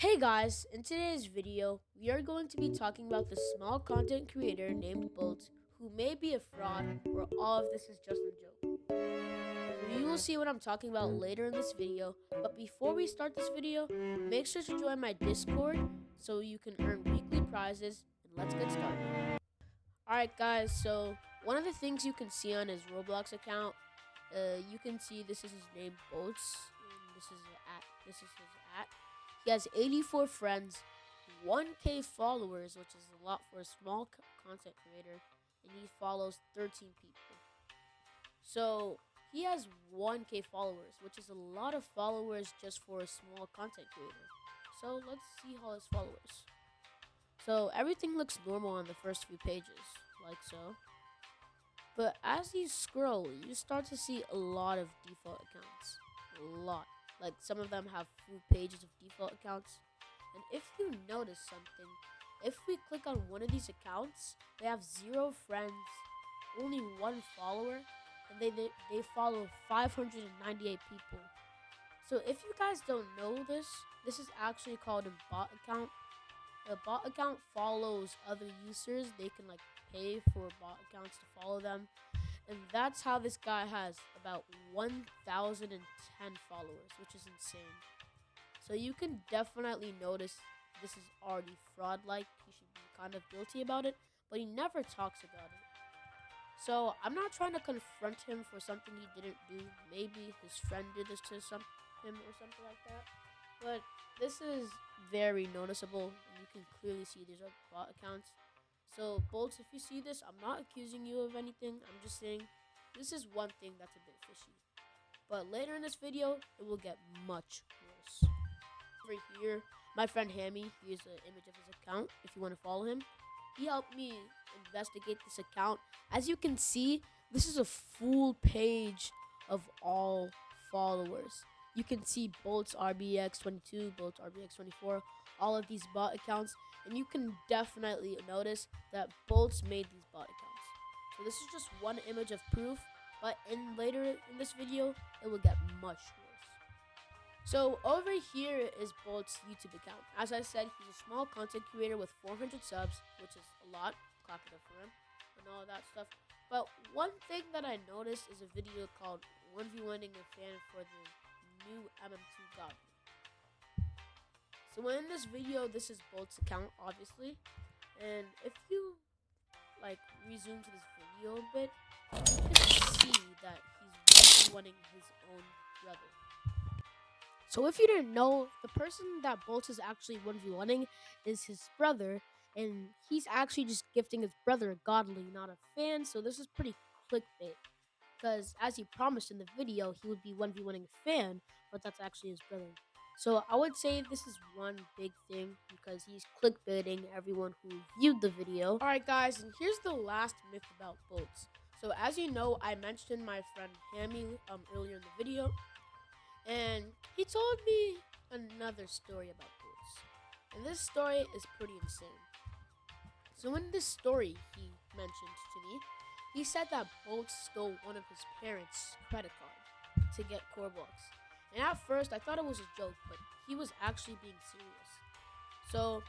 Hey guys, in today's video, we are going to be talking about the small content creator named Boltz who may be a fraud or all of this is just a joke. So you will see what I'm talking about later in this video, but before we start this video, make sure to join my Discord so you can earn weekly prizes and let's get started. Alright guys, so one of the things you can see on his Roblox account, you can see this is his name Boltz, and this is his at. He has 84 friends, 1K followers, which is a lot for a small content creator, and he follows 13 people. So he has 1K followers, which is a lot of followers just for a small content creator. So let's see how his followers. So everything looks normal on the first few pages, like so. But as you scroll, you start to see a lot of default accounts. A lot. Like some of them have full pages of default accounts. And if you notice something, if we click on one of these accounts, they have 0 friends, only 1 follower, and they follow 598 people. So if you guys don't know this is actually called a bot account. A bot account follows other users. They can like pay for bot accounts to follow them. And that's how this guy has about 1,010 followers, which is insane. So you can definitely notice this is already fraud-like. He should be kind of guilty about it, but he never talks about it. So I'm not trying to confront him for something he didn't do. Maybe his friend did this to him or something like that. But this is very noticeable, and you can clearly see these are bot accounts. So, Boltz, if you see this, I'm not accusing you of anything. I'm just saying this is one thing that's a bit fishy. But later in this video, it will get much worse. Over here, my friend Hammy, here's an image of his account if you want to follow him. He helped me investigate this account. As you can see, this is a full page of all followers. You can see Boltz RBX22, Boltz RBX24, all of these bot accounts, and you can definitely notice that Boltz made these bot accounts. So this is just one image of proof, but later in this video, it will get much worse. So over here is Boltz's YouTube account. As I said, he's a small content creator with 400 subs, which is a lot. Clap it up for him and all that stuff. But one thing that I noticed is a video called 1v1ing a fan for the new MM2 Goblin. So in this video, this is Boltz's account, obviously. And if you like resume to this video a bit, you can see that he's 1v1ing his own brother. So if you didn't know, the person that Boltz is actually 1v1ing is his brother, and he's actually just gifting his brother a godly, not a fan, so this is pretty clickbait. Because as he promised in the video, he would be 1v1ing a fan, but that's actually his brother. So I would say this is one big thing because he's clickbaiting everyone who viewed the video. Alright guys, and here's the last myth about Boltz. So as you know, I mentioned my friend Hammy earlier in the video, and he told me another story about Boltz. And this story is pretty insane. So in this story he mentioned to me, he said that Boltz stole one of his parents' credit card to get core blocks. And at first I thought it was a joke, but he was actually being serious. So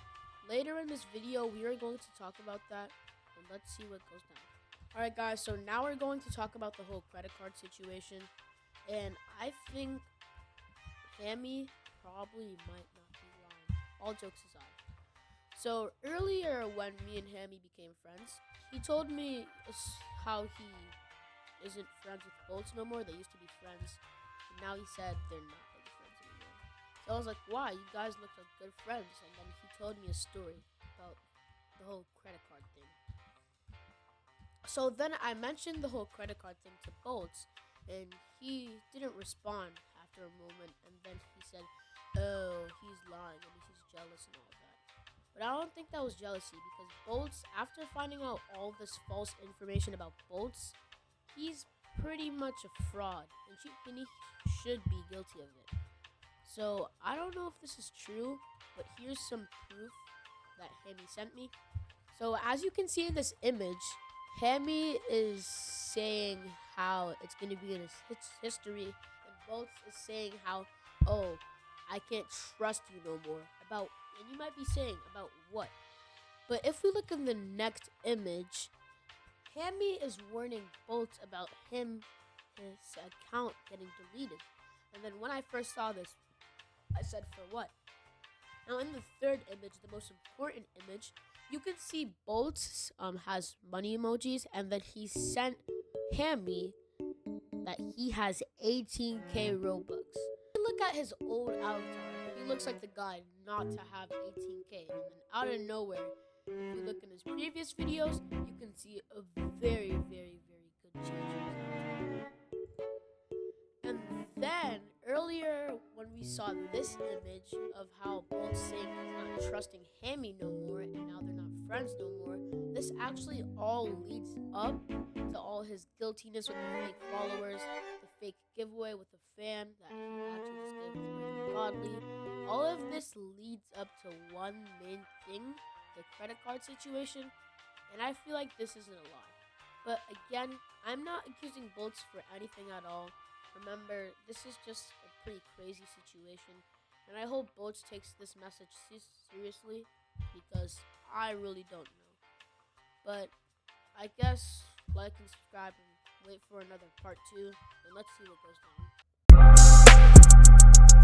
later in this video we are going to talk about that, and let's see what goes down. Alright guys, so now we're going to talk about the whole credit card situation. And I think Hammy probably might not be lying, all jokes aside. So earlier when me and Hammy became friends, he told me how he isn't friends with Boltz no more. They used to be friends, and now he said they're not really friends anymore. So I was like, why? You guys look like good friends. And then he told me a story about the whole credit card thing. So then I mentioned the whole credit card thing to Boltz, and he didn't respond after a moment, and then he said, oh, he's lying and he's jealous and all that. But I don't think that was jealousy, because Boltz, after finding out all this false information about Boltz, he's pretty much a fraud, and he should be guilty of it. So I don't know if this is true, but here's some proof that Hammy sent me. So as you can see in this image, Hammy is saying how it's going to be in his history, and Boltz is saying how, oh, I can't trust you no more. About, and you might be saying, about what? But if we look in the next image, Hammy is warning Boltz about his account getting deleted. And then when I first saw this, I said, for what? Now in the third image, the most important image, you can see Boltz has money emojis, and then he sent Hammy that he has 18k Robux. If you look at his old avatar, he looks like the guy not to have 18k. And then out of nowhere, if you look in his previous videos, you can see a very, very, very good change. And then earlier, when we saw this image of how Boltz saying he's not trusting Hammy no more, and now they're not friends no more, this actually all leads up to all his guiltiness with the fake followers, the fake giveaway with the fan that he actually just gave with Brandon Godly. All of this leads up to one main thing, the credit card situation, and I feel like this isn't a lie. But again, I'm not accusing Boltz for anything at all. Remember, this is just a pretty crazy situation, and I hope Boltz takes this message seriously, because I really don't know. But I guess like and subscribe and wait for another part 2, and let's see what goes down.